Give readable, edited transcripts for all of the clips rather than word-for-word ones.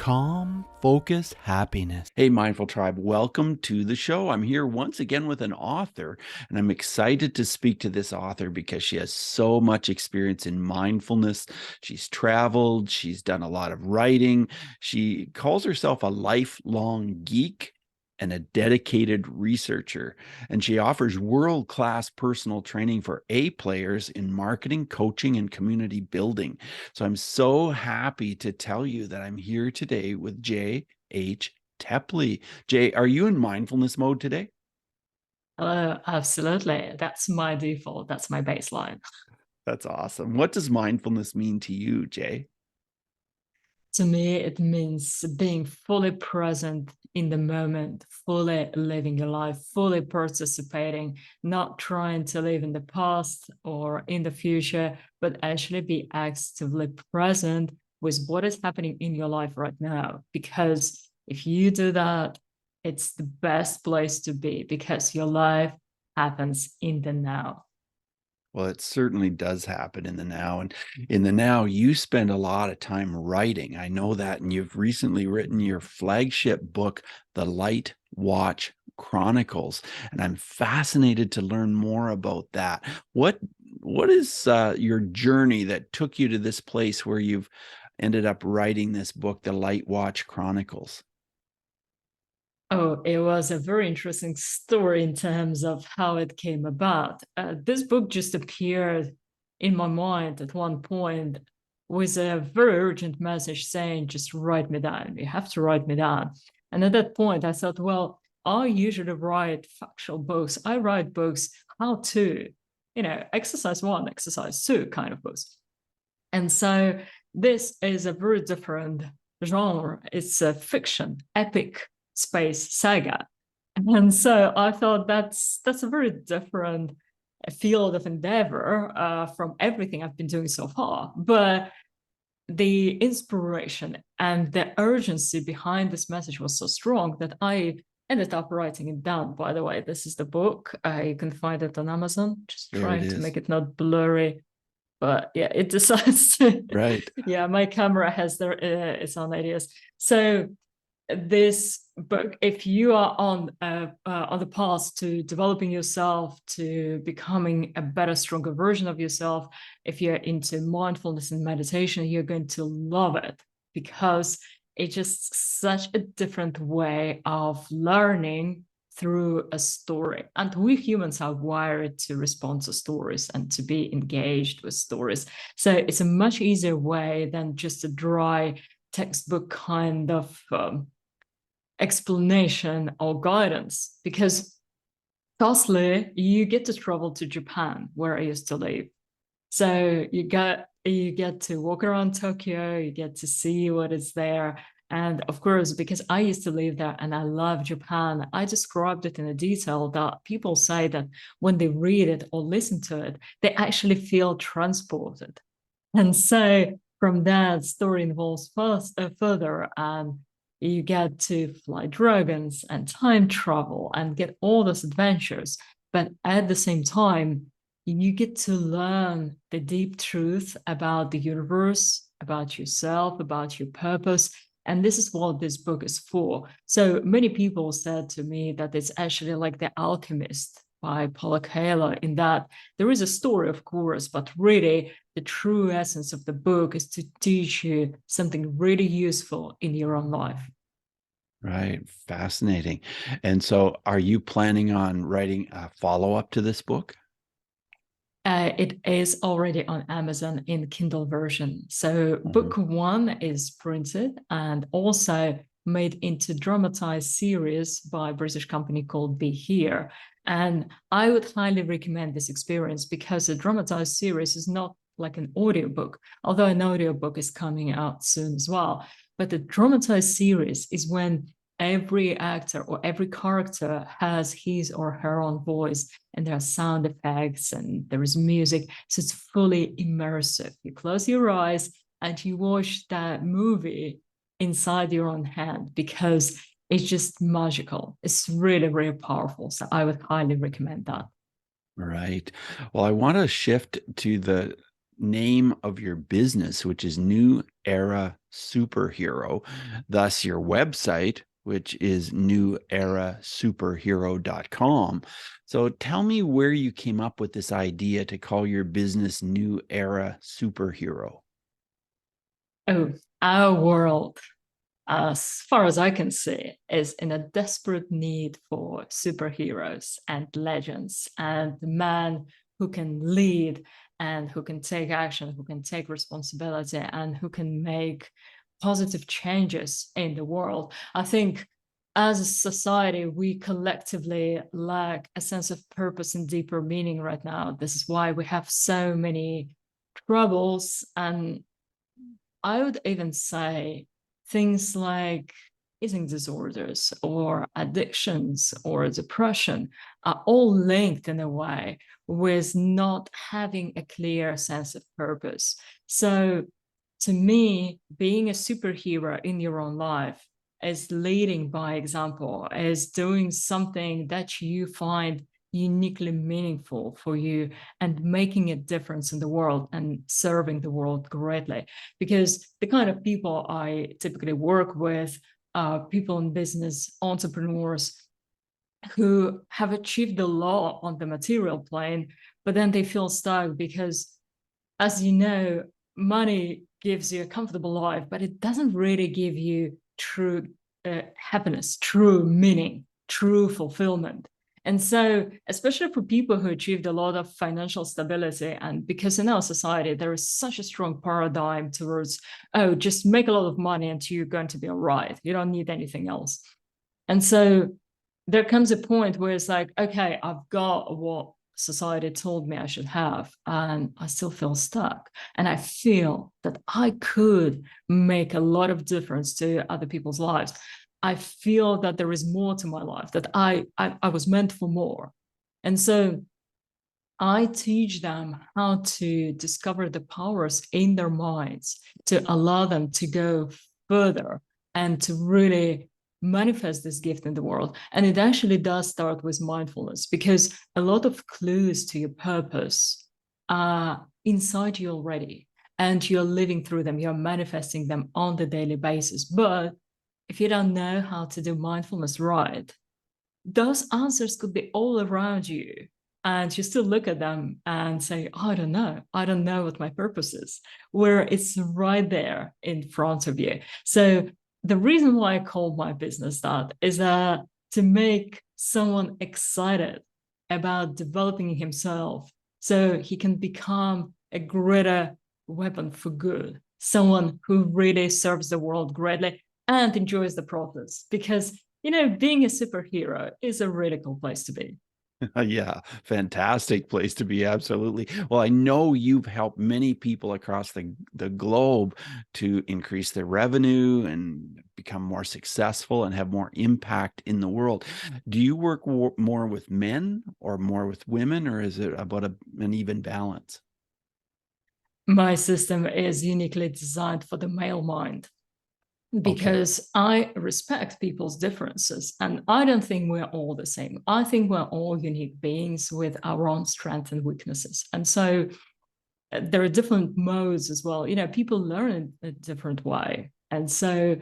Calm, focus, happiness. Hey, Mindful Tribe, welcome to the show. I'm here once again with an author, and I'm excited to speak to this author because she has so much experience in mindfulness. She's traveled, she's done a lot of writing. She calls herself a lifelong geek and a dedicated researcher. And she offers world-class personal training for A players in marketing, coaching, and community building. So I'm so happy to tell you that I'm here today with J.H. Tepley. Jay, are you in mindfulness mode today? Hello, absolutely. That's my default. That's my baseline. That's awesome. What does mindfulness mean to you, Jay? To me, it means being fully present in the moment, fully living your life, fully participating, not trying to live in the past or in the future, but actually be actively present with what is happening in your life right now. Because if you do that, it's the best place to be because your life happens in the now. Well, it certainly does happen in the now. And in the now, you spend a lot of time writing. I know that. And you've recently written your flagship book, The Light Watch Chronicles. And I'm fascinated to learn more about that. What is your journey that took you to this place where you've ended up writing this book, The Light Watch Chronicles? Oh, it was a very interesting story in terms of how it came about. This book just appeared in my mind at one point with a very urgent message saying, just write me down. You have to write me down. And at that point, I thought, well, I usually write factual books. I write books, how to, exercise one, exercise two kind of books. And so this is a very different genre. It's a fiction, epic space saga. And so I thought that's a very different field of endeavor from everything I've been doing so far. But the inspiration and the urgency behind this message was so strong that I ended up writing it down. By the way, this is the book. You can find it on Amazon. Just There it trying to is. make it not blurry. But yeah, it decides to. Right. Yeah, my camera has its own ideas. So this book, if you are on the path to developing yourself, to becoming a better, stronger version of yourself, if you're into mindfulness and meditation, you're going to love it because it's just such a different way of learning through a story. And we humans are wired to respond to stories and to be engaged with stories. So it's a much easier way than just a dry textbook kind of explanation or guidance. Because firstly, you get to travel to Japan, where I used to live. So you get to walk around Tokyo, you get to see what is there. And of course, because I used to live there and I love Japan, I described it in a detail that people say that when they read it or listen to it, they actually feel transported. And so from that, story involves further, and you get to fly dragons and time travel and get all those adventures. But at the same time, you get to learn the deep truth about the universe, about yourself, about your purpose. And this is what this book is for. So many people said to me that it's actually like The Alchemist by Paulo Coelho, in that there is a story, of course, but really the true essence of the book is to teach you something really useful in your own life. Right. Fascinating. And so are you planning on writing a follow-up to this book? It is already on Amazon in Kindle version. So Mhm. book one is printed and also made into dramatized series by a British company called Be Here. And I would highly recommend this experience because a dramatized series is not like an audiobook, although an audiobook is coming out soon as well. But the dramatized series is when every actor or every character has his or her own voice, and there are sound effects and there is music. So it's fully immersive. You close your eyes and you watch that movie inside your own hand because it's just magical. It's really, really powerful. So I would highly recommend that. Right. Well, I want to shift to the name of your business, which is New Era Superhero, thus your website, which is newerasuperhero.com. So tell me where you came up with this idea to call your business New Era Superhero. Oh, our world, as far as I can see, is in a desperate need for superheroes and legends and men who can lead and who can take action, who can take responsibility, and who can make positive changes in the world. I think as a society, we collectively lack a sense of purpose and deeper meaning right now. This is why we have so many troubles, and I would even say things like eating disorders or addictions or depression are all linked in a way with not having a clear sense of purpose. So, to me, being a superhero in your own life is leading by example, is doing something that you find uniquely meaningful for you and making a difference in the world and serving the world greatly. Because the kind of people I typically work with are people in business, entrepreneurs who have achieved a lot on the material plane, but then they feel stuck because, as you know, money gives you a comfortable life, but it doesn't really give you true happiness, true meaning, true fulfillment. And so, especially for people who achieved a lot of financial stability, and because in our society, there is such a strong paradigm towards, oh, just make a lot of money and you're going to be all right. You don't need anything else. And so there comes a point where it's like, okay, I've got what society told me I should have, and I still feel stuck. And I feel that I could make a lot of difference to other people's lives. I feel that there is more to my life, that I was meant for more. And so I teach them how to discover the powers in their minds to allow them to go further and to really manifest this gift in the world. And it actually does start with mindfulness, because a lot of clues to your purpose are inside you already, and you're living through them, you're manifesting them on the daily basis. But if you don't know how to do mindfulness right, those answers could be all around you. And you still look at them and say, oh, I don't know. I don't know what my purpose is, where it's right there in front of you. So the reason why I called my business that is to make someone excited about developing himself so he can become a greater weapon for good, someone who really serves the world greatly and enjoys the process. Because, you know, being a superhero is a really cool place to be. Yeah, fantastic place to be. Absolutely. Well, I know you've helped many people across the globe to increase their revenue and become more successful and have more impact in the world. Do you work more with men or more with women, or is it about an even balance? My system is uniquely designed for the male mind, Okay. because I respect people's differences and I don't think we're all the same. I think we're all unique beings with our own strengths and weaknesses. And so there are different modes as well. You know, people learn in a different way. And so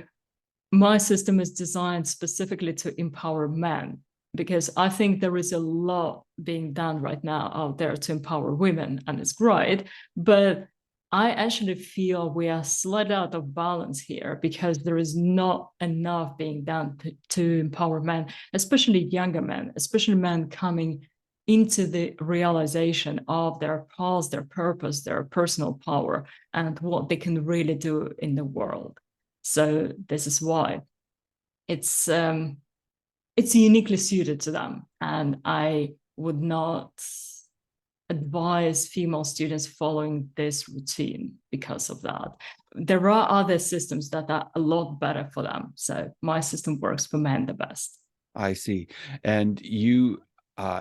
my system is designed specifically to empower men, because I think there is a lot being done right now out there to empower women, and it's great. But I actually feel we are slightly out of balance here, because there is not enough being done to empower men, especially younger men, especially men coming into the realization of their cause, their purpose, their personal power, and what they can really do in the world. So this is why it's uniquely suited to them, and I would not advise female students following this routine because of that. There are other systems that are a lot better for them. So my system works for men the best. I see. And you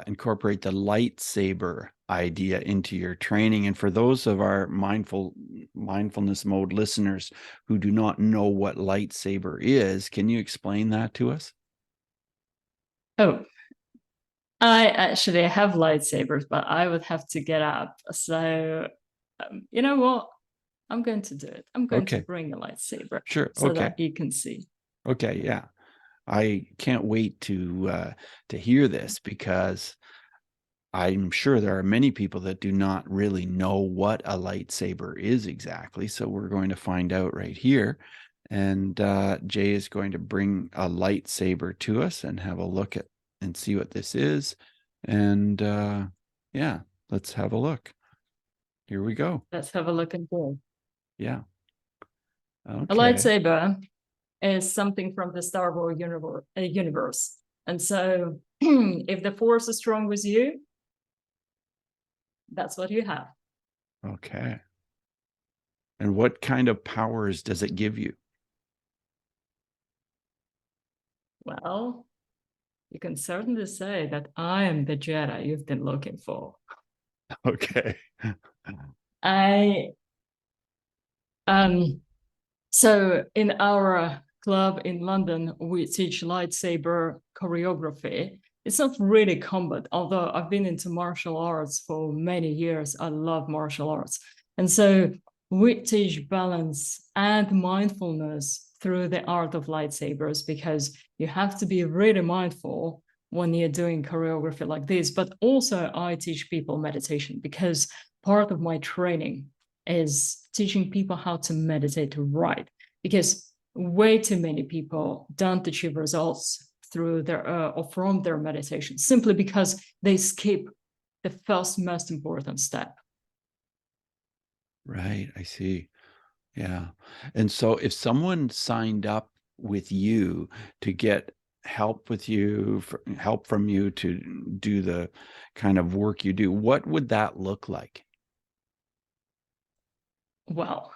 incorporate the lightsaber idea into your training. And for those of our mindfulness mode listeners who do not know what lightsaber is, can you explain that to us? Oh, I actually have lightsabers, but I would have to get up. So You know what? I'm going to do it. I'm going to Okay. bring a lightsaber Sure. so Okay. that you can see. Okay. Yeah. I can't wait to hear this, because I'm sure there are many people that do not really know what a lightsaber is exactly. So we're going to find out right here. And Jay is going to bring a lightsaber to us and have a look at and see what this is. And yeah, let's have a look. Here we go. Let's have a look and go. Yeah. A Okay. lightsaber is something from the Star Wars universe. And so if the force is strong with you, that's what you have. Okay. And what kind of powers does it give you? Well, you can certainly say that I am the Jedi you've been looking for. Okay. I so in our club in London, we teach lightsaber choreography. It's not really combat, although I've been into martial arts for many years. I love martial arts. And so we teach balance and mindfulness through the art of lightsabers, because you have to be really mindful when you're doing choreography like this. But also I teach people meditation, because part of my training is teaching people how to meditate right, because way too many people don't achieve results through their or from their meditation, simply because they skip the first most important step. Right. I see. Yeah. And so if someone signed up with you to get help with you, help from you to do the kind of work you do, what would that look like? Well,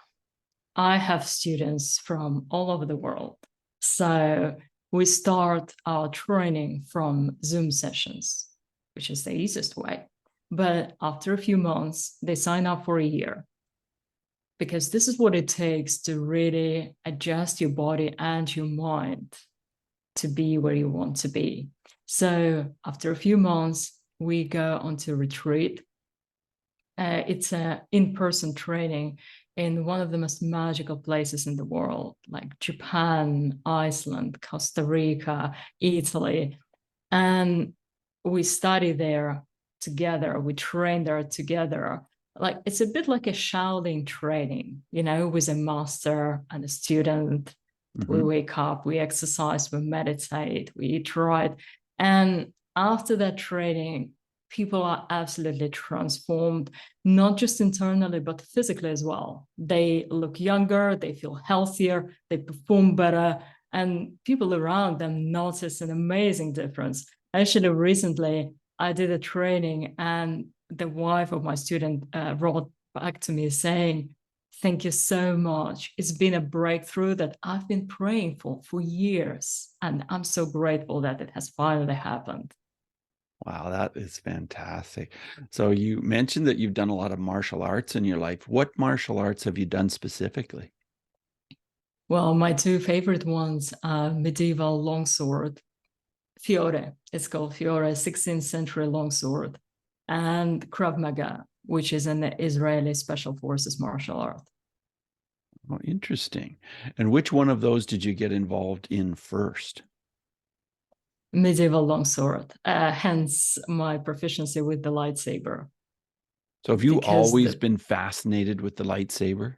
I have students from all over the world. So we start our training from Zoom sessions, which is the easiest way. But after a few months, they sign up for a year, because this is what it takes to really adjust your body and your mind to be where you want to be. So after a few months, we go on to retreat. It's an in-person training in one of the most magical places in the world, like Japan, Iceland, Costa Rica, Italy. And we study there together, we train there together. Like it's a bit like a Shaolin training, with a master and a student. We Mm-hmm. wake up, we exercise, we meditate, we eat right. And after that training, people are absolutely transformed, not just internally, but physically as well. They look younger, they feel healthier, they perform better, and people around them notice an amazing difference. Actually, recently, I did a training, and the wife of my student wrote back to me saying, "Thank you so much. It's been a breakthrough that I've been praying for years. And I'm so grateful that it has finally happened." Wow, that is fantastic. So you mentioned that you've done a lot of martial arts in your life. What martial arts have you done specifically? Well, my two favorite ones are medieval longsword, Fiore. It's called Fiore, 16th century longsword, and Krav Maga, which is an Israeli special forces martial art. Oh, interesting. And which one of those did you get involved in first? Medieval longsword, hence my proficiency with the lightsaber. So have you Because always been fascinated with the lightsaber?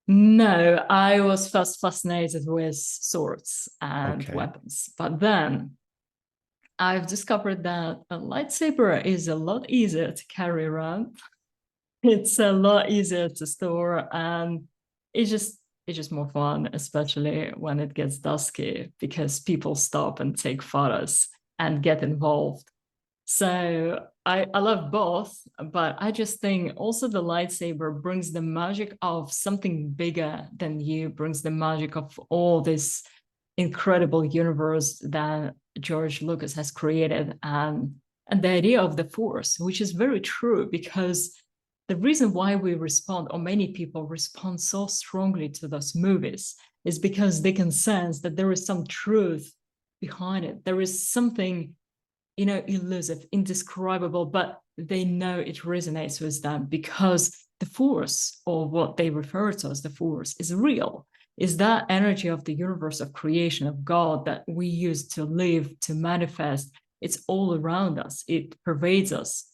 no, I was first fascinated with swords and Okay. weapons, but then I've discovered that a lightsaber is a lot easier to carry around. It's a lot easier to store, and it's just it's just more fun, especially when it gets dusky, because people stop and take photos and get involved. So I love both, but I just think also the lightsaber brings the magic of something bigger than you, brings the magic of all this incredible universe that George Lucas has created, and the idea of the force, which is very true, because the reason why we respond, or many people respond so strongly to those movies, is because they can sense that there is some truth behind it. There is something, elusive, indescribable, but they know it resonates with them because the force, or what they refer to as the force, is real. Is that energy of the universe, of creation, of God that we use to live, to manifest. It's all around us. It pervades us.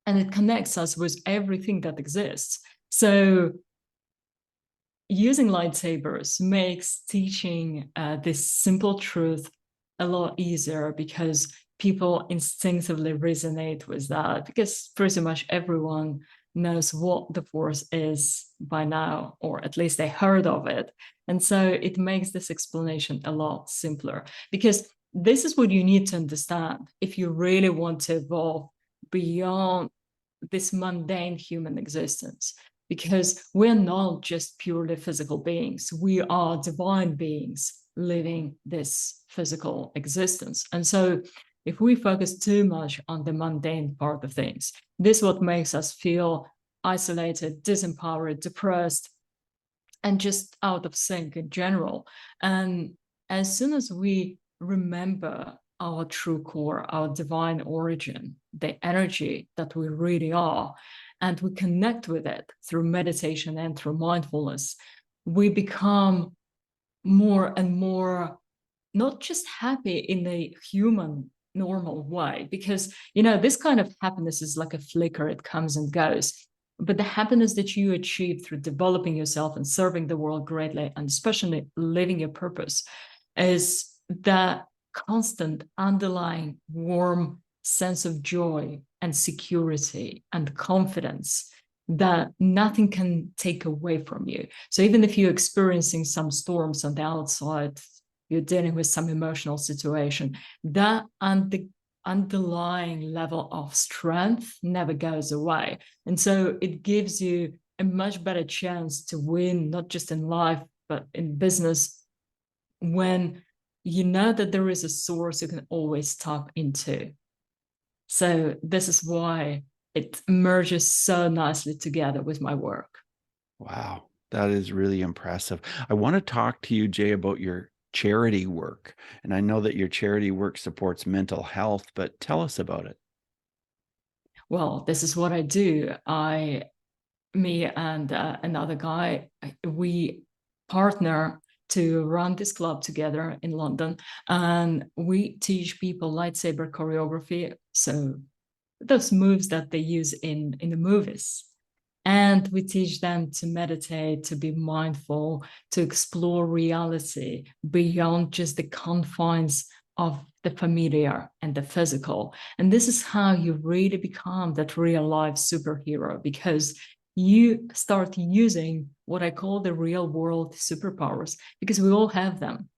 And it connects us with everything that exists. So using lightsabers makes teaching this simple truth a lot easier, because people instinctively resonate with that, because pretty much everyone knows what the force is by now, or at least they heard of it. And so it makes this explanation a lot simpler, because this is what you need to understand if you really want to evolve beyond this mundane human existence, because we're not just purely physical beings. We are divine beings living this physical existence. And so if we focus too much on the mundane part of things, this is what makes us feel isolated, disempowered, depressed, and just out of sync in general. And as soon as we remember our true core, our divine origin, the energy that we really are, and we connect with it through meditation and through mindfulness, we become more and more not just happy in a human normal way, because this kind of happiness is like a flicker. It comes and goes. But the happiness that you achieve through developing yourself and serving the world greatly, and especially living your purpose, is that constant underlying warm sense of joy and security and confidence that nothing can take away from you. So even if you're experiencing some storms on the outside, you're dealing with some emotional situation, that underlying level of strength never goes away. And so it gives you a much better chance to win, not just in life, but in business, when you know that there is a source you can always tap into. So this is why it merges so nicely together with my work. Wow, that is really impressive. I want to talk to you, Jay, about your charity work. And I know that your charity work supports mental health, but tell us about it. Well, this is what I do. Me and another guy, we partner to run this club together in London, and we teach people lightsaber choreography, so those moves that they use in the movies. And we teach them to meditate, to be mindful, to explore reality beyond just the confines of the familiar and the physical. And this is how you really become that real life superhero, because you start using what I call the real world superpowers, because we all have them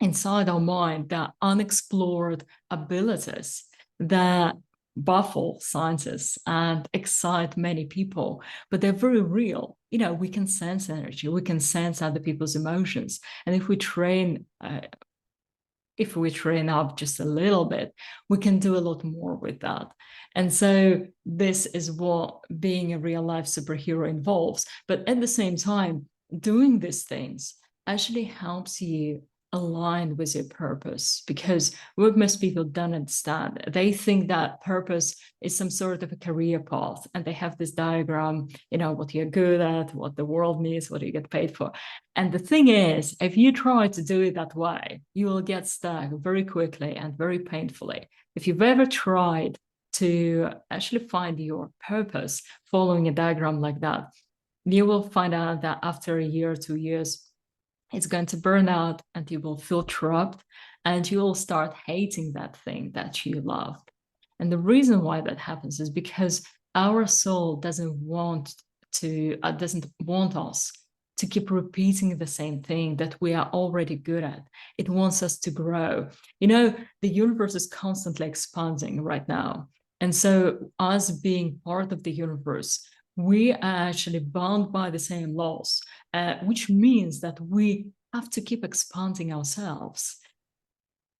inside our mind, that unexplored abilities that baffle scientists and excite many people, but they're very real. We can sense energy, we can sense other people's emotions. And if we train up just a little bit, we can do a lot more with that. And so this is what being a real life superhero involves. But at the same time, doing these things actually helps you align with your purpose, because what most people don't understand, they think that purpose is some sort of a career path, and they have this diagram, what you're good at, what the world needs, what you get paid for. And the thing is, if you try to do it that way, you will get stuck very quickly and very painfully. If you've ever tried to actually find your purpose following a diagram like that, you will find out that after a year, 2 years, it's going to burn out, and you will feel trapped, and you will start hating that thing that you loved. And the reason why that happens is because our soul doesn't want us to keep repeating the same thing that we are already good at. It wants us to grow. The universe is constantly expanding right now. And so us being part of the universe, we are actually bound by the same laws, which means that we have to keep expanding ourselves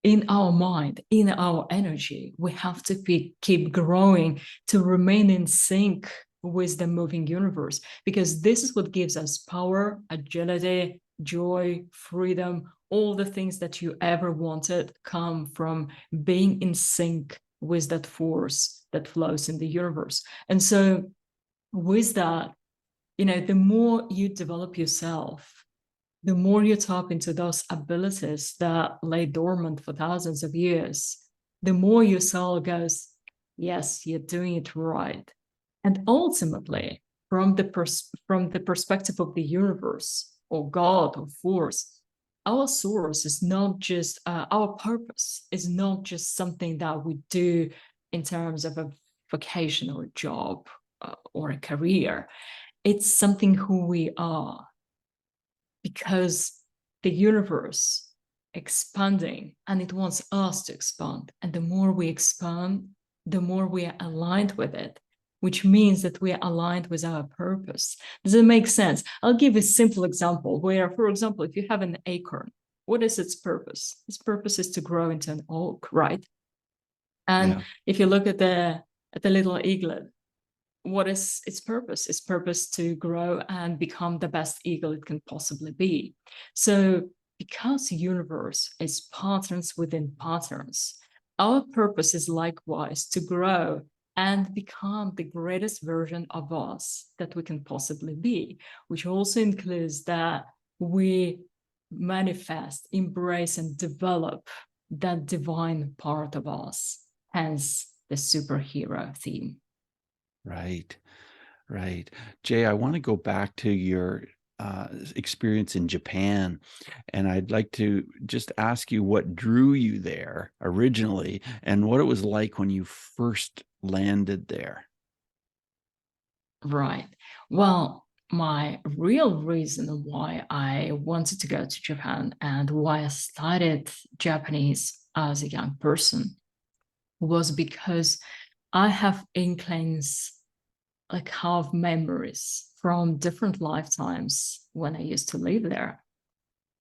in our mind, in our energy. We have to keep growing to remain in sync with the moving universe, because this is what gives us power, agility, joy, freedom. All the things that you ever wanted come from being in sync with that force that flows in the universe. And so with that, the more you develop yourself, the more you tap into those abilities that lay dormant for thousands of years, the more your soul goes, yes, you're doing it right. And ultimately, from the perspective of the universe or God or force, our source is not just our purpose is not just something that we do in terms of a vocation or a job or a career. It's something who we are, because the universe expanding and it wants us to expand. And the more we expand, the more we are aligned with it, which means that we are aligned with our purpose. Does it make sense? I'll give a simple example where, for example, if you have an acorn, what is its purpose? Its purpose is to grow into an oak, right? And if you look at the little eaglet, what is its purpose? Its purpose to grow and become the best eagle it can possibly be. So because the universe is patterns within patterns, our purpose is likewise to grow and become the greatest version of us that we can possibly be, which also includes that we manifest, embrace, and develop that divine part of us, hence the superhero theme. Right. Right. Jay, I want to go back to your experience in Japan, and I'd like to just ask you what drew you there originally and what it was like when you first landed there. Right. Well, my real reason why I wanted to go to Japan and why I studied Japanese as a young person was because I have inklings, like have memories from different lifetimes when I used to live there.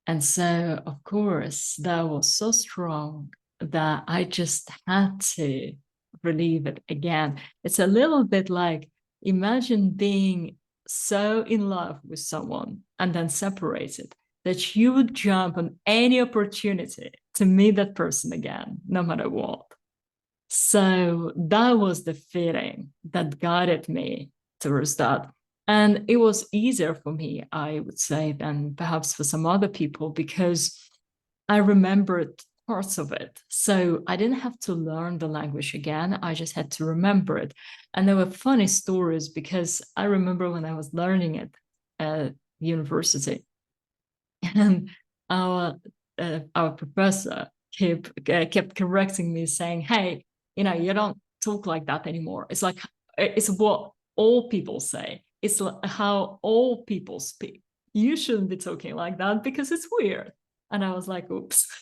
And so, of course, that was so strong that I just had to relive it again. It's a little bit like, imagine being so in love with someone and then separated that you would jump on any opportunity to meet that person again, no matter what. So that was the feeling that guided me towards that. And it was easier for me, I would say, than perhaps for some other people, because I remembered parts of it. So I didn't have to learn the language again. I just had to remember it. And there were funny stories because I remember when I was learning it at university, and our professor kept correcting me, saying, "Hey, you don't talk like that anymore. It's like it's what all people say. It's like how all people speak. You shouldn't be talking like that because it's weird." And I was like, "Oops."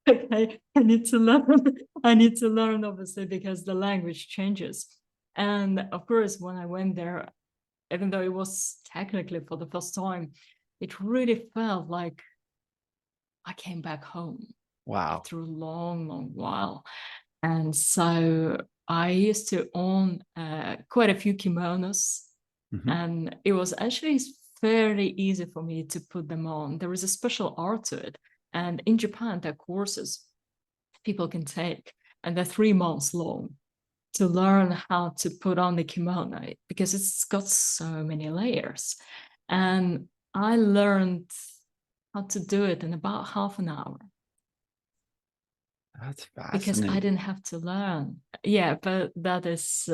Okay, I need to learn. I need to learn, obviously, because the language changes. And of course, when I went there, even though it was technically for the first time, it really felt like I came back home. Wow. After a long, long while. And so I used to own quite a few kimonos, and it was actually fairly easy for me to put them on. There is a special art to it. And in Japan, there are courses people can take, and they're 3 months long to learn how to put on the kimono because it's got so many layers. And I learned how to do it in about half an hour. That's Because I fascinating. didn't have to learn. Yeah, but that is,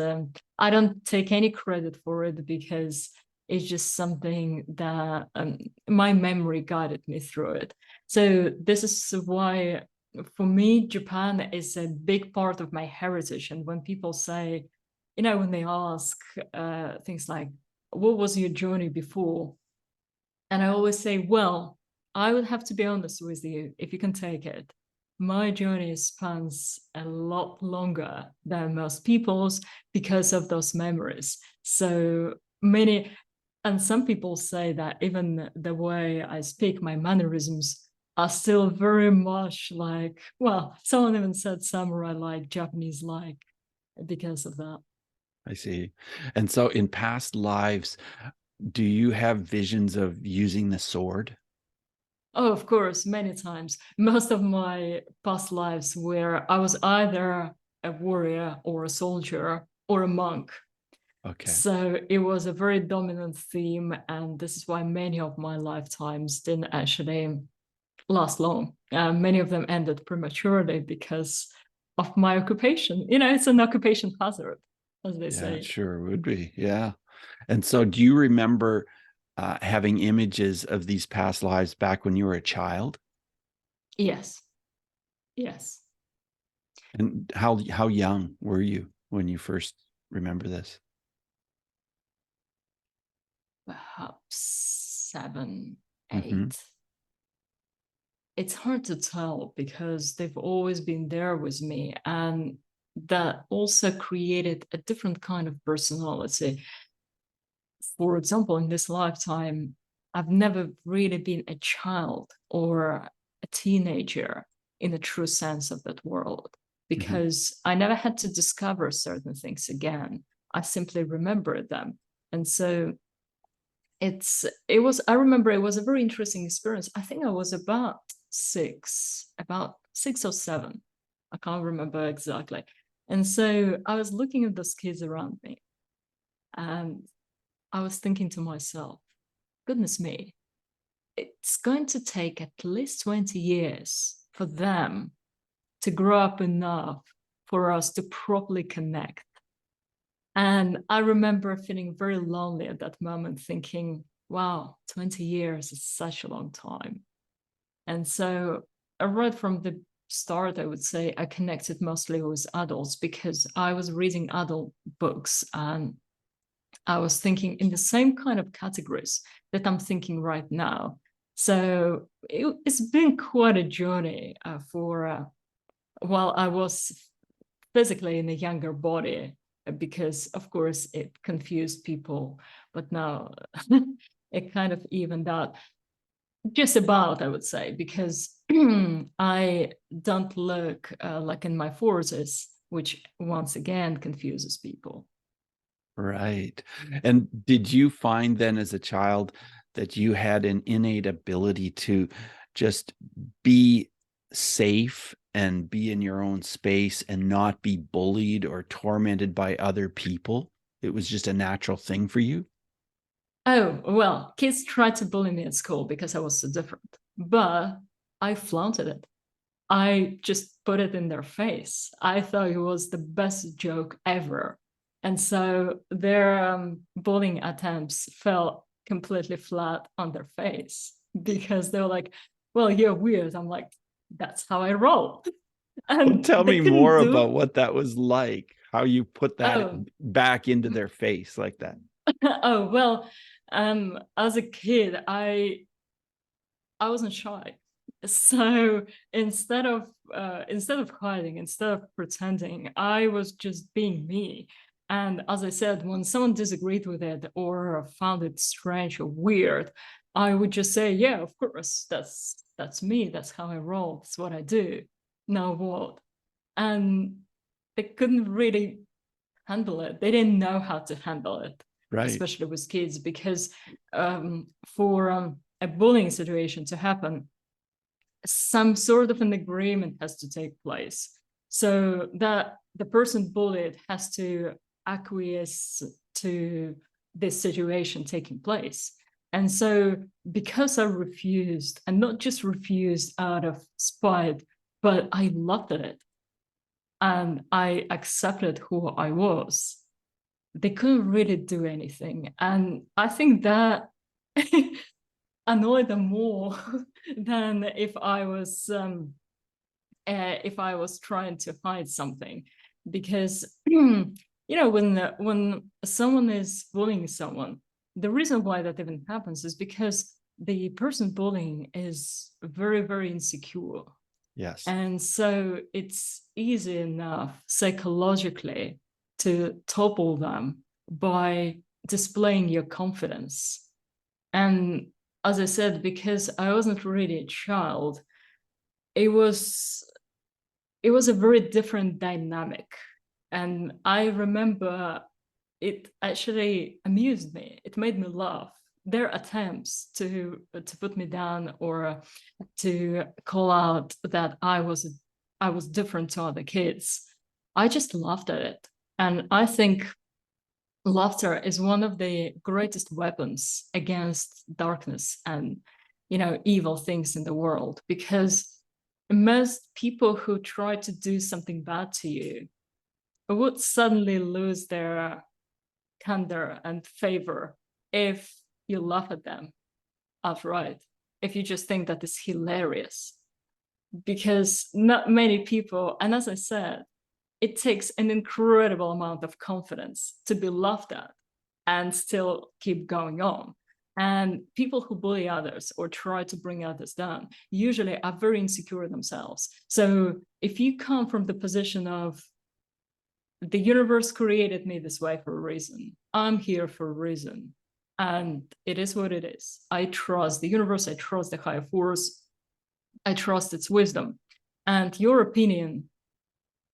I don't take any credit for it because it's just something that my memory guided me through it. So this is why, for me, Japan is a big part of my heritage. And when people say, when they ask things like, what was your journey before? And I always say, well, I would have to be honest with you, if you can take it. My journey spans a lot longer than most people's because of those memories. So many, and some people say that even the way I speak, my mannerisms are still very much like, well, someone even said samurai like, Japanese like, because of that. I see. And so in past lives, do you have visions of using the sword? Oh, of course, many times. Most of my past lives where I was either a warrior or a soldier or a monk. Okay. So it was a very dominant theme, and this is why many of my lifetimes didn't actually last long. Many of them ended prematurely because of my occupation. It's an occupation hazard, as they Yeah, it say. sure would be. Yeah. And so do you remember having images of these past lives back when you were a child? Yes, yes. And how young were you when you first remember this? Perhaps 7, Hmm. 8. It's hard to tell because they've always been there with me. And that also created a different kind of personality. For example, in this lifetime, I've never really been a child or a teenager in the true sense of that word, Hmm. because I never had to discover certain things again. I simply remembered them. And so I remember it was a very interesting experience. I think I was about 6 or 7. I can't remember exactly. And so I was looking at those kids around me, and I was thinking to myself, goodness me, it's going to take at least 20 years for them to grow up enough for us to properly connect. And I remember feeling very lonely at that moment, thinking, wow, 20 years is such a long time. And so, right from the start, I would say I connected mostly with adults because I was reading adult books, and I was thinking in the same kind of categories that I'm thinking right now. So it's been quite a journey for while I was physically in a younger body, because of course it confused people, but now it kind of evened out, just about, I would say, because I don't look like in my 40s, which once again confuses people. Right. And did you find then as a child that you had an innate ability to just be safe and be in your own space and not be bullied or tormented by other people? It was just a natural thing for you? Oh, well, kids tried to bully me at school because I was so different, but I flaunted it. I just put it in their face. I thought it was the best joke ever. And so their bullying attempts fell completely flat on their face because they were like, well, you're weird. I'm like, that's how I roll. Well, And tell they me couldn't more do, about what that was like, how you put that oh, back into their face like that. oh, well, as a kid, I wasn't shy. So instead of hiding, instead of pretending, I was just being me. And as I said, when someone disagreed with it or found it strange or weird, I would just say, "Yeah, of course, that's me. That's how I roll. That's what I do. Now what?" And they couldn't really handle it. They didn't know how to handle it, Right. especially with kids, because for a bullying situation to happen, some sort of an agreement has to take place. So that the person bullied has to acquiesce to this situation taking place. And so, because I refused, and not just refused out of spite, but I loved it and I accepted who I was, they couldn't really do anything. And I think that annoyed them more than if I was trying to hide something, because when someone is bullying someone, the reason why that even happens is because the person bullying is very, very insecure. Yes. And so it's easy enough psychologically to topple them by displaying your confidence. And as I said, because I wasn't really a child, it was it was a very different dynamic. And I remember it actually amused me. It made me laugh. Their attempts to put me down or to call out that I was different to other kids, I just laughed at it. And I think laughter is one of the greatest weapons against darkness and, evil things in the world, because most people who try to do something bad to you would suddenly lose their candor and favor if you laugh at them outright, if you just think that it's hilarious. Because not many people, and as I said, it takes an incredible amount of confidence to be laughed at and still keep going on. And people who bully others or try to bring others down usually are very insecure themselves. So if you come from the position of, the universe created me this way for a reason, I'm here for a reason, and it is what it is. I trust the universe, I trust the higher force, I trust its wisdom, and your opinion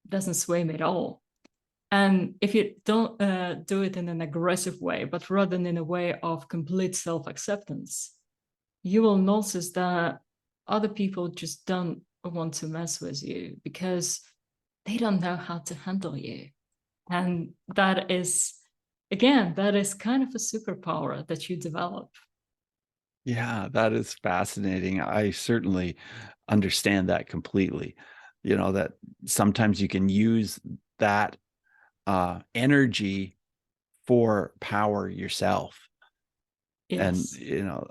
doesn't sway me at all. And if you don't do it in an aggressive way, but rather in a way of complete self-acceptance, you will notice that other people just don't want to mess with you because they don't know how to handle you. And that is, again, that is kind of a superpower that you develop. Yeah, that is fascinating. I certainly understand that completely. That sometimes you can use that energy for power yourself. And Yes.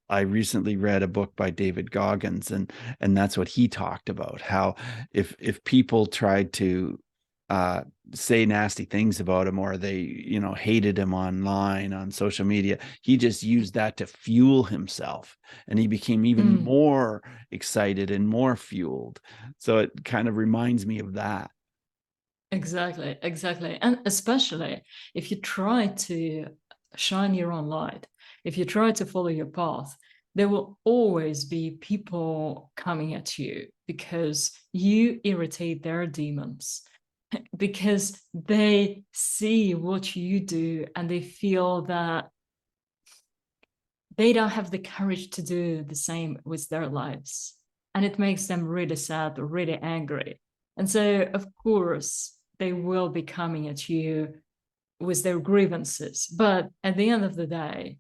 I recently read a book by David Goggins, and that's what he talked about, how if people tried to say nasty things about him, or they hated him online on social media, he just used that to fuel himself, and he became even more excited and more fueled. So it kind of reminds me of that. Exactly, exactly. And especially if you try to shine your own light, if you try to follow your path, there will always be people coming at you because you irritate their demons, because they see what you do and they feel that they don't have the courage to do the same with their lives. And it makes them really sad or really angry. And so, of course, they will be coming at you with their grievances. But at the end of the day,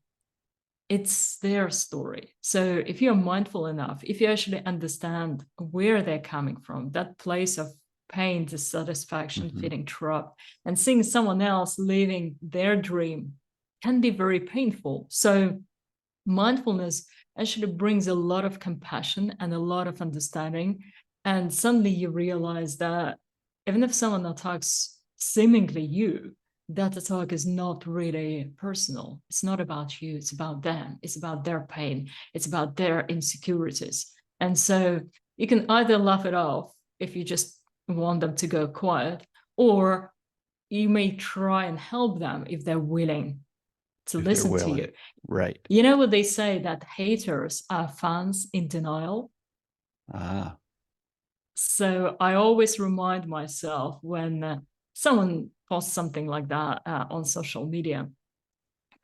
it's their story. So if you're mindful enough, if you actually understand where they're coming from, that place of pain, dissatisfaction, Mhm. feeling trapped, and seeing someone else living their dream can be very painful. So mindfulness actually brings a lot of compassion and a lot of understanding. And suddenly you realize that even if someone attacks seemingly you, that attack is not really personal. It's not about you, it's about them, it's about their pain, it's about their insecurities. And so you can either laugh it off if you just want them to go quiet, or you may try and help them if they're willing to If they're listen to willing. you. Right. You know what they say, that haters are fans in denial? Ah. So I always remind myself when someone posts something like that on social media,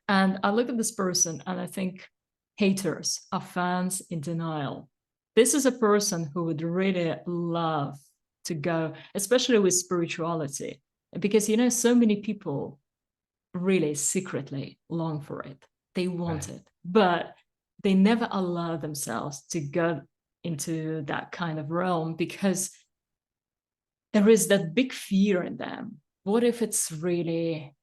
and I look at this person and I think, haters are fans in denial. This is a person who would really love to go, especially with spirituality, because so many people really secretly long for it. They want Right. it, but they never allow themselves to go into that kind of realm because there is that big fear in them. What if it's really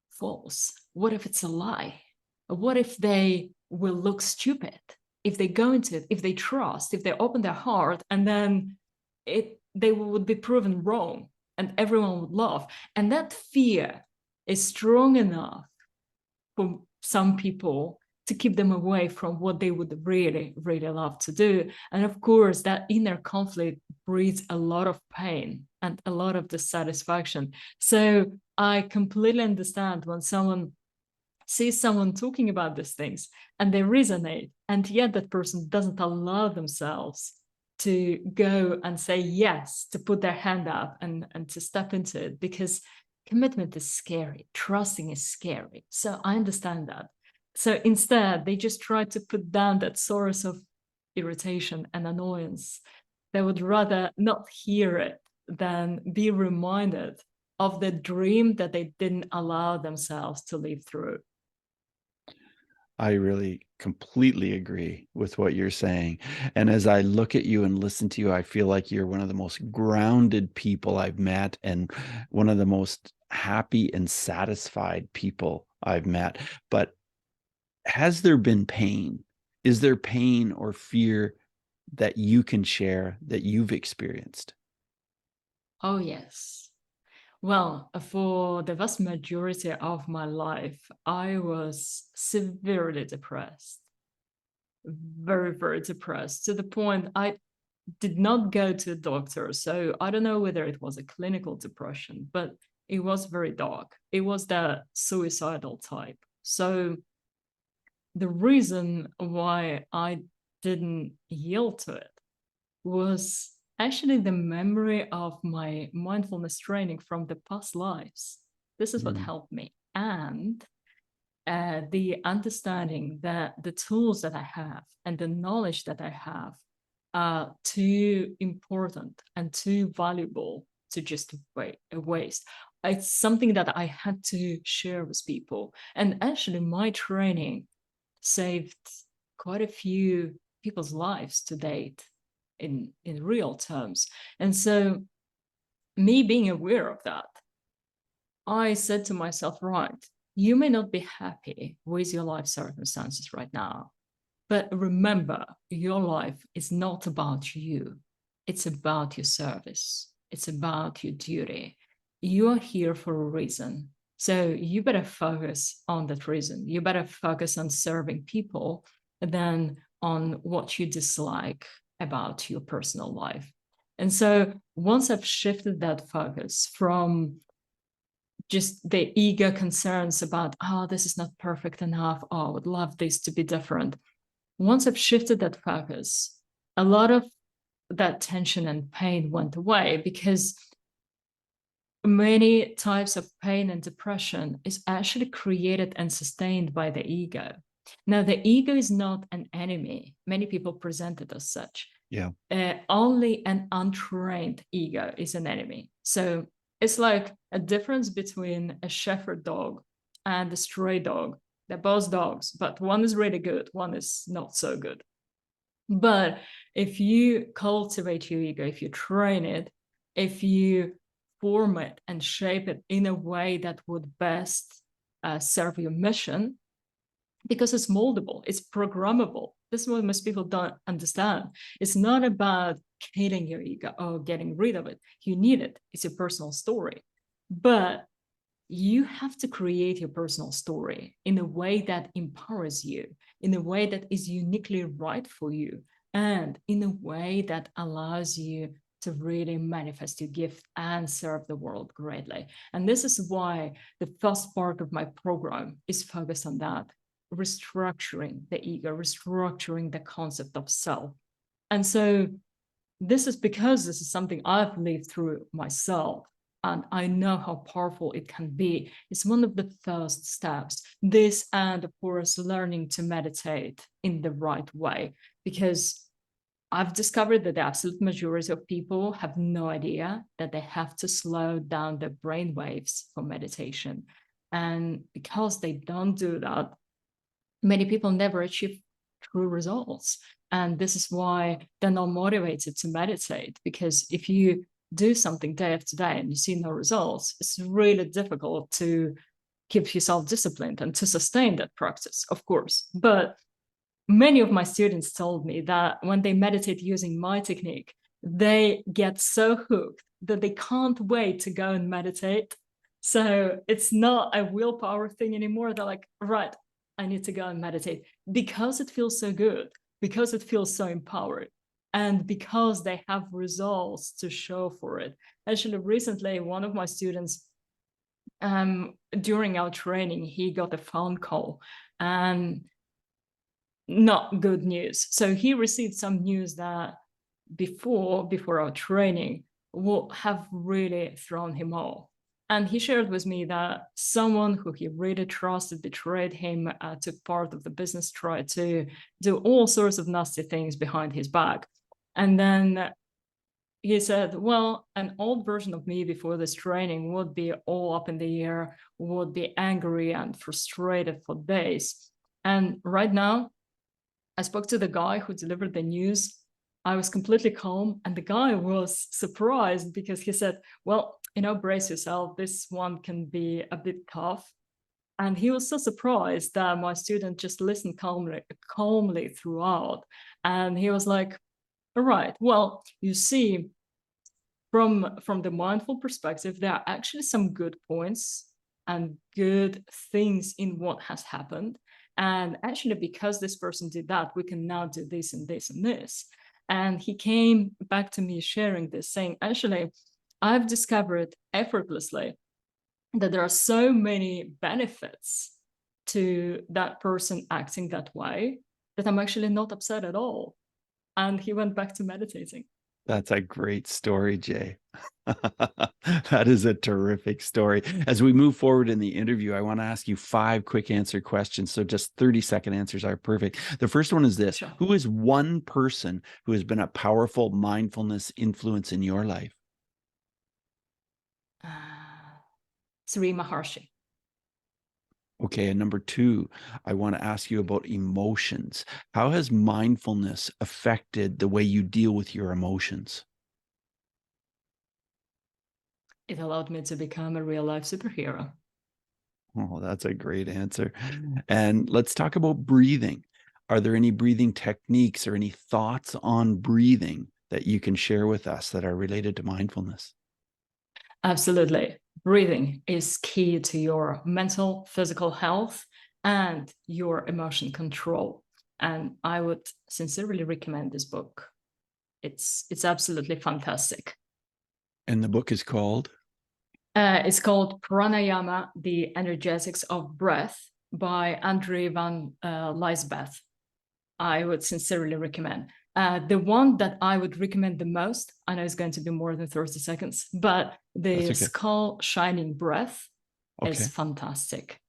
false? What if it's a lie? What if they will look stupid? If they go into it, if they trust, if they open their heart, and then they would be proven wrong and everyone would laugh. And that fear is strong enough for some people to keep them away from what they would really, really love to do. And of course, that inner conflict breeds a lot of pain and a lot of dissatisfaction. So I completely understand when someone sees someone talking about these things and they resonate, and yet that person doesn't allow themselves to go and say yes, to put their hand up and to step into it, because commitment is scary, trusting is scary. So I understand that. So instead, they just try to put down that source of irritation and annoyance. They would rather not hear it than be reminded of the dream that they didn't allow themselves to live through. I really completely agree with what you're saying. And as I look at you and listen to you, I feel like you're one of the most grounded people I've met and one of the most happy and satisfied people I've met. But has there been pain? Is there pain or fear that you can share that you've experienced? Oh, yes. Well, for the vast majority of my life, I was severely depressed, very, very depressed, to the point I did not go to a doctor. So I don't know whether it was a clinical depression, but it was very dark. It was the suicidal type. So the reason why I didn't yield to it was actually the memory of my mindfulness training from the past lives. This is what Mm, helped me. And the understanding that the tools that I have and the knowledge that I have are too important and too valuable to just waste. It's something that I had to share with people. And actually, my training saved quite a few people's lives to date in real terms. And so, me being aware of that, I said to myself, right, you may not be happy with your life circumstances right now, but remember, your life is not about you. It's about your service. It's about your duty. You are here for a reason. So you better focus on that reason. You better focus on serving people than on what you dislike about your personal life. And so once I've shifted that focus from just the ego concerns about, oh, this is not perfect enough, oh, I would love this to be different. Once I've shifted that focus, a lot of that tension and pain went away, because many types of pain and depression is actually created and sustained by the ego. Now, the ego is not an enemy. Many people present it as such. yeah. Only an untrained ego is an enemy. So it's like a difference between a shepherd dog and a stray dog. They're both dogs, but one is really good, one is not so good. But if you cultivate your ego, if you train it, if you form it and shape it in a way that would best serve your mission, because it's moldable, it's programmable. This is what most people don't understand. It's not about killing your ego or getting rid of it. You need it. It's your personal story. But you have to create your personal story in a way that empowers you, in a way that is uniquely right for you, and in a way that allows you to really manifest your gift and serve the world greatly. And this is why the first part of my program is focused on that, restructuring the ego, restructuring the concept of self. And so this is because this is something I've lived through myself, and I know how powerful it can be. It's one of the first steps. This, and of course, learning to meditate in the right way, because I've discovered that the absolute majority of people have no idea that they have to slow down their brain waves for meditation. And because they don't do that, many people never achieve true results. And this is why they're not motivated to meditate, because if you do something day after day and you see no results, it's really difficult to keep yourself disciplined and to sustain that practice, of course. But many of my students told me that when they meditate using my technique, they get so hooked that they can't wait to go and meditate. So it's not a willpower thing anymore. They're like, right, I need to go and meditate, because it feels so good, because it feels so empowered, and because they have results to show for it. Actually, recently, one of my students, during our training, he got a phone call, and not good news. So he received some news that before our training would have really thrown him off. And he shared with me that someone who he really trusted betrayed him, took part of the business, tried to do all sorts of nasty things behind his back. And then he said, well, an old version of me before this training would be all up in the air, would be angry and frustrated for days. And right now, I spoke to the guy who delivered the news. I was completely calm, and the guy was surprised because he said, well, brace yourself. This one can be a bit tough. And he was so surprised that my student just listened calmly throughout. And he was like, all right, well, you see, from the mindful perspective, there are actually some good points and good things in what has happened. And actually, because this person did that, we can now do this and this and this. And he came back to me sharing this, saying, actually, I've discovered effortlessly that there are so many benefits to that person acting that way that I'm actually not upset at all. And he went back to meditating. That's a great story, Jay. That is a terrific story. As we move forward in the interview, I want to ask you 5 quick answer questions. So just 30-second answers are perfect. The first one is this. Sure. Who is one person who has been a powerful mindfulness influence in your life? Sri Maharshi. Okay, and number 2, I want to ask you about emotions. How has mindfulness affected the way you deal with your emotions? It allowed me to become a real life superhero. Oh, that's a great answer. And let's talk about breathing. Are there any breathing techniques or any thoughts on breathing that you can share with us that are related to mindfulness? Absolutely. Breathing is key to your mental, physical health and your emotion control. And I would sincerely recommend this book. It's absolutely fantastic. And the book is called? It's called Pranayama, The Energetics of Breath by Andre van Lysbeth. I would sincerely recommend. The one that I would recommend the most, I know it's going to be more than 30 seconds, but the Okay. skull shining breath is Okay. fantastic.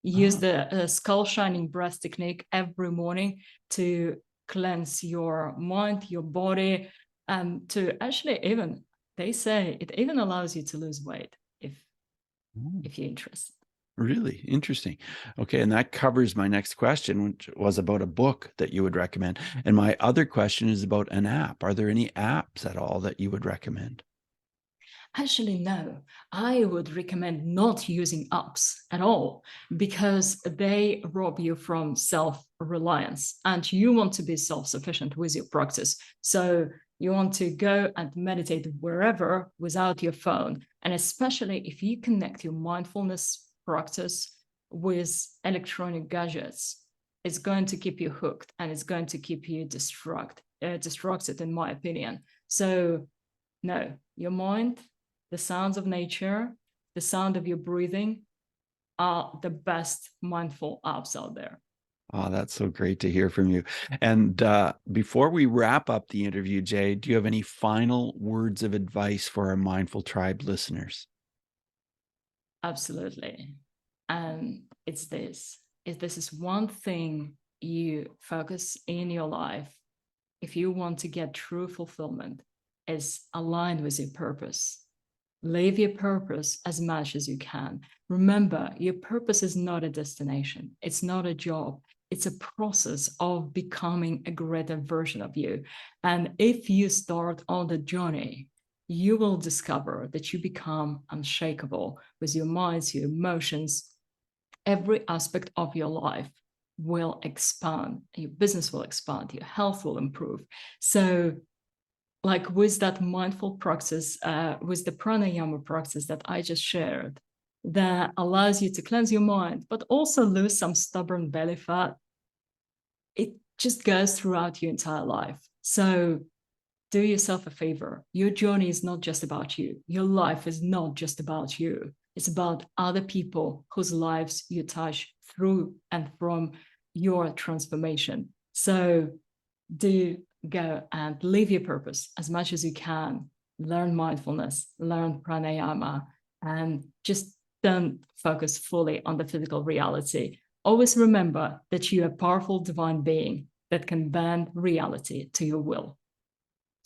Use the skull shining breath technique every morning to cleanse your mind, your body, and to actually even, they say it even allows you to lose weight if you're interested. Really interesting. Okay, and that covers my next question, which was about a book that you would recommend. And my other question is about an app. Are there any apps at all that you would recommend? Actually, no. I would recommend not using apps at all because they rob you from self-reliance and you want to be self-sufficient with your practice. So you want to go and meditate wherever without your phone. And especially if you connect your mindfulness practice with electronic gadgets, it's going to keep you hooked and it's going to keep you distracted, in my opinion. So no, your mind, the sounds of nature, the sound of your breathing are the best mindful apps out there. Oh, that's so great to hear from you. And before we wrap up the interview, Jay, do you have any final words of advice for our Mindful Tribe listeners? Absolutely. And it's this. If this is one thing you focus in your life, if you want to get true fulfillment, is aligned with your purpose. Live your purpose as much as you can. Remember, your purpose is not a destination. It's not a job. It's a process of becoming a greater version of you. And if you start on the journey, you will discover that you become unshakable with your minds, your emotions. Every aspect of your life will expand. Your business will expand. Your health will improve. So like with that mindful practice, with the pranayama practice that I just shared, that allows you to cleanse your mind, but also lose some stubborn belly fat, it just goes throughout your entire life. So do yourself a favor. Your journey is not just about you. Your life is not just about you. It's about other people whose lives you touch through and from your transformation. So do go and live your purpose as much as you can. Learn mindfulness, learn pranayama, and just don't focus fully on the physical reality. Always remember that you're a powerful divine being that can bend reality to your will.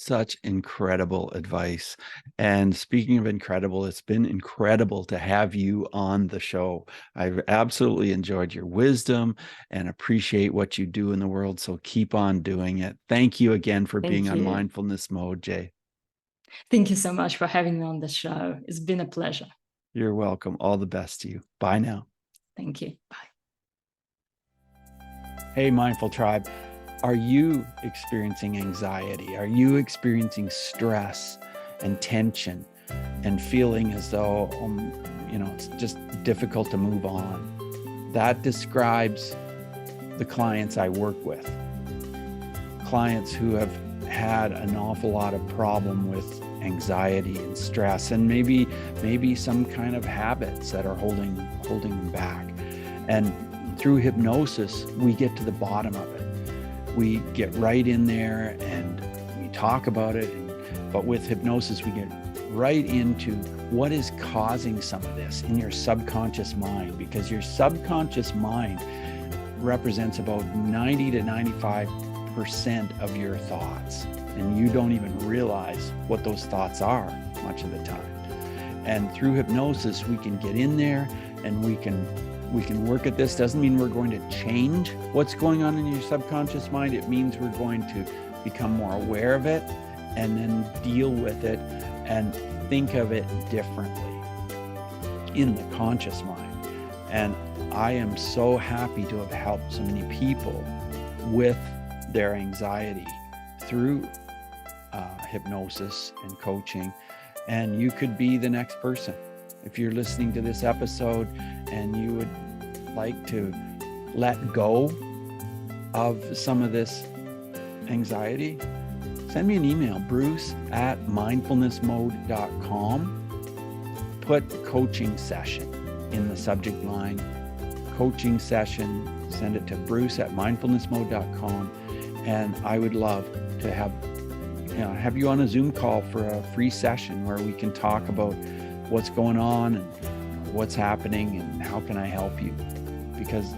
Such incredible advice. And speaking of incredible, it's been incredible to have you on the show. I've absolutely enjoyed your wisdom and appreciate what you do in the world. So keep on doing it. Thank you again for being Thank on you. Mindfulness Mode, Jay. Thank you so much for having me on the show. It's been a pleasure. You're welcome. All the best to you. Bye now. Thank you. Bye. Hey, Mindful Tribe. Are you experiencing anxiety? Are you experiencing stress and tension and feeling as though, it's just difficult to move on? That describes the clients I work with. Clients who have had an awful lot of problem with anxiety and stress, and maybe some kind of habits that are holding them back. And through hypnosis, we get to the bottom of it. We get right in there and we talk about it. But with hypnosis, we get right into what is causing some of this in your subconscious mind, because your subconscious mind represents about 90 to 95% of your thoughts. And you don't even realize what those thoughts are much of the time. And through hypnosis, we can get in there and we can work at this. Doesn't mean we're going to change what's going on in your subconscious mind. It means we're going to become more aware of it and then deal with it and think of it differently in the conscious mind. And I am so happy to have helped so many people with their anxiety through hypnosis and coaching. And you could be the next person. If you're listening to this episode and you would like to let go of some of this anxiety, send me an email, bruce@mindfulnessmode.com. Put coaching session in the subject line. Coaching session, send it to bruce@mindfulnessmode.com. And I would love to have you on a Zoom call for a free session where we can talk about what's going on and what's happening and how can I help you. Because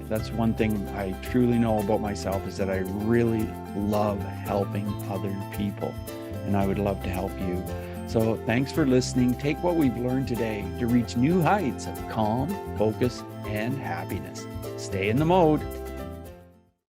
that's one thing I truly know about myself, is that I really love helping other people, and I would love to help you. So thanks for listening. Take what we've learned today to reach new heights of calm, focus, and happiness. Stay in the mode.